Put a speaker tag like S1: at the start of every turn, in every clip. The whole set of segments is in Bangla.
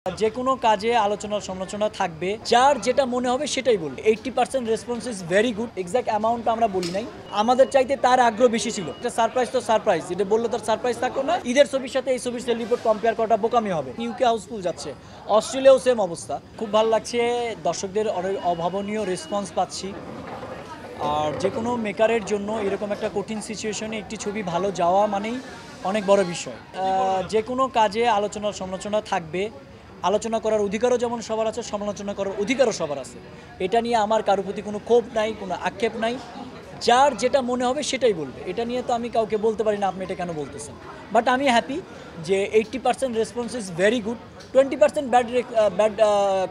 S1: যে কোনো কাজে আলোচনা সমালোচনা থাকবে, যার যেটা মনে হবে সেটাই বলবে। 80% response is very good. Exact amount আমরা বলি নাই, আমাদের চাইতে তার আগ্রহ বেশি ছিল। এটা সারপ্রাইজ তো সারপ্রাইজ, এটা বললে তার সারপ্রাইজ থাকলো না। ঈদের ছবির সাথে এই ছবির সেল রিপোর্ট কম্পেয়ার করাটা বোকামি হবে। ইউকে হাউসফুল যাচ্ছে, অস্ট্রেলিয়াও সেম অবস্থা। খুব ভালো লাগছে, দর্শকদের অনেক অভাবনীয় রেসপন্স পাচ্ছি। আর যে কোনো মেকারের জন্য এরকম একটা কঠিন সিচুয়েশনে একটি ছবি ভালো যাওয়া মানেই অনেক বড় বিষয়। যে কোনো কাজে আলোচনা সমালোচনা থাকবে, আলোচনা করার অধিকারও যেমন সবার আছে, সমালোচনা করার অধিকারও সবার আছে। এটা নিয়ে আমার কারোর প্রতি কোনো ক্ষোভ নাই, কোনো আক্ষেপ নাই। যার যেটা মনে হবে সেটাই বলবে। এটা নিয়ে তো আমি কাউকে বলতে পারি না আপনি এটা কেন বলতেছেন। বাট আমি হ্যাপি যে 80% response is very good. 20% bad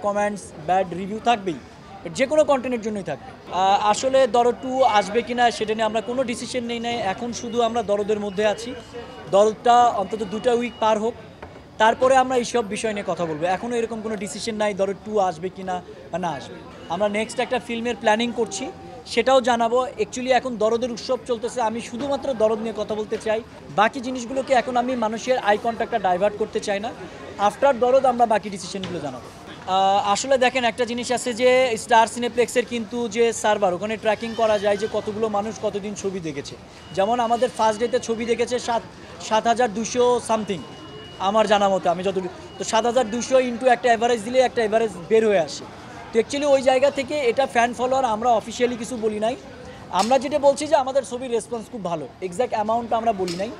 S1: comments, bad review থাকবেই, যে কোনো কন্টেন্টের জন্যই থাকবে। আসলে দরদ 2 আসবে কি না সেটা নিয়ে আমরা কোনো ডিসিশন নেই নাই। এখন শুধু আমরা দরদের মধ্যে আছি। দরদটা অন্তত 2টা উইক পার হোক, তারপরে আমরা এইসব বিষয় নিয়ে কথা বলবো। এখনও এরকম কোনো ডিসিশন নাই দরদ 2 আসবে কি না বা না আসবে। আমরা নেক্সট একটা ফিল্মের প্ল্যানিং করছি, সেটাও জানাবো। অ্যাকচুয়ালি এখন দরদের উৎসব চলতেছে, আমি শুধুমাত্র দরদ নিয়ে কথা বলতে চাই। বাকি জিনিসগুলোকে এখন আমি মানুষের আই কন্ট্যাক্টটা ডাইভার্ট করতে চাই না। আফটার দরদ আমরা বাকি ডিসিশনগুলো জানাবো। আসলে দেখেন, একটা জিনিস আছে যে স্টার সিনেপ্লেক্সের কিন্তু যে সার্ভার, ওখানে ট্র্যাকিং করা যায় যে কতগুলো মানুষ কতদিন ছবি দেখেছে। যেমন আমাদের ফার্স্ট ডেতে ছবি দেখেছে 7,200 সামথিং আমার জানা মতো, আমি যতটুকু। তো 7,200 ইন্টু একটা অ্যাভারেজ দিলে একটা অ্যাভারেজ বের হয়ে আসে। তো অ্যাকচুয়ালি ওই জায়গা থেকে এটা ফ্যান ফলোয়ার, আমরা অফিসিয়ালি কিছু বলি নাই। আমরা যেটা বলছি যে আমাদের ছবির রেসপন্স খুব ভালো। এক্স্যাক্ট অ্যামাউন্টটা আমরা বলি নাই,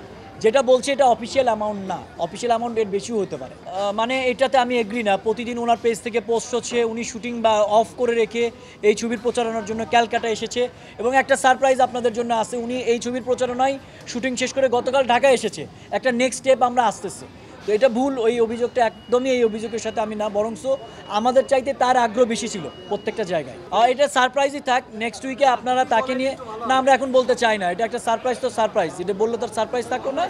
S1: যেটা বলছে এটা অফিসিয়াল অ্যামাউন্ট না। অফিসিয়াল অ্যামাউন্ট এর বেশিও হতে পারে। মানে এটাতে আমি এগ্রি না। প্রতিদিন ওনার পেজ থেকে পোস্ট হচ্ছে, উনি শুটিং বা অফ করে রেখে এই ছবির প্রচারণার জন্য ক্যালকাটা এসেছে। এবং একটা সারপ্রাইজ আপনাদের জন্য আছে, উনি এই ছবির প্রচারণায় শুটিং শেষ করে গতকাল ঢাকায় এসেছে। একটা নেক্সট স্টেপ আমরা আসতেছে। তো এটা ভুল, ওই অভিযোগটা একদমই এই অভিযোগের সাথে আমি না, বরংস আমাদের চাইতে তার আগ্রহ বেশি ছিল প্রত্যেকটা জায়গায়। এটা সারপ্রাইজই থাক, নেক্সট উইকে আপনারা তাকে নিয়ে না, আমরা এখন বলতে চাই না। এটা একটা সারপ্রাইজ তো সারপ্রাইজ, এটা বললে তার সারপ্রাইজ থাকলো না।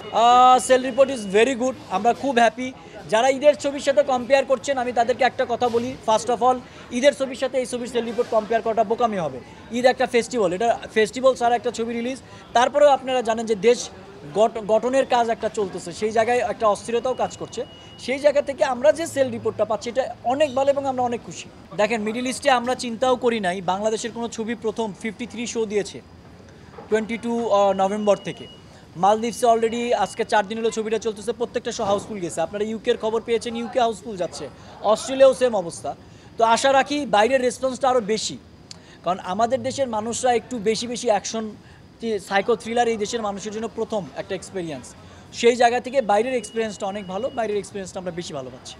S1: Sell report is very good, আমরা খুব হ্যাপি। যারা ঈদের ছবির সাথে কম্পেয়ার করছেন, আমি তাদেরকে একটা কথা বলি, ফার্স্ট অফ অল ঈদের ছবির সাথে এই ছবির সেল রিপোর্ট কম্পেয়ার করাটা বোকামি হবে। ঈদ একটা ফেস্টিভ্যাল, এটা ফেস্টিভ্যাল ছাড়া একটা ছবি রিলিজ। তারপরেও আপনারা জানেন যে দেশ গঠনের কাজ একটা চলতেছে, সেই জায়গায় একটা অস্থিরতাও কাজ করছে। সেই জায়গা থেকে আমরা যে সেল রিপোর্টটা পাচ্ছি এটা অনেক ভালো এবং আমরা অনেক খুশি। দেখেন, মিডল ইস্টে আমরা চিন্তাও করি নাই বাংলাদেশের কোনো ছবি প্রথম 53 শো দিয়েছে 22 নভেম্বর থেকে। মালদ্বীপসে অলরেডি আজকে 4 দিন হলো ছবিটা চলতেছে, প্রত্যেকটা শো হাউসফুল গেছে। আপনারা ইউকের খবর পেয়েছেন, ইউকে হাউসফুল যাচ্ছে, অস্ট্রেলিয়াও সেম অবস্থা। তো আশা রাখি বাইরের রেসপন্সটা আরও বেশি, কারণ আমাদের দেশের মানুষরা একটু বেশি বেশি অ্যাকশন, সাইকো থ্রিলার এই দেশের মানুষের জন্য প্রথম একটা এক্সপিরিয়েন্স। সেই জায়গা থেকে বাইরের এক্সপিরিয়েন্সটা অনেক ভালো, বাইরের এক্সপিরিয়েন্সটা আমরা বেশি ভালো পাচ্ছি।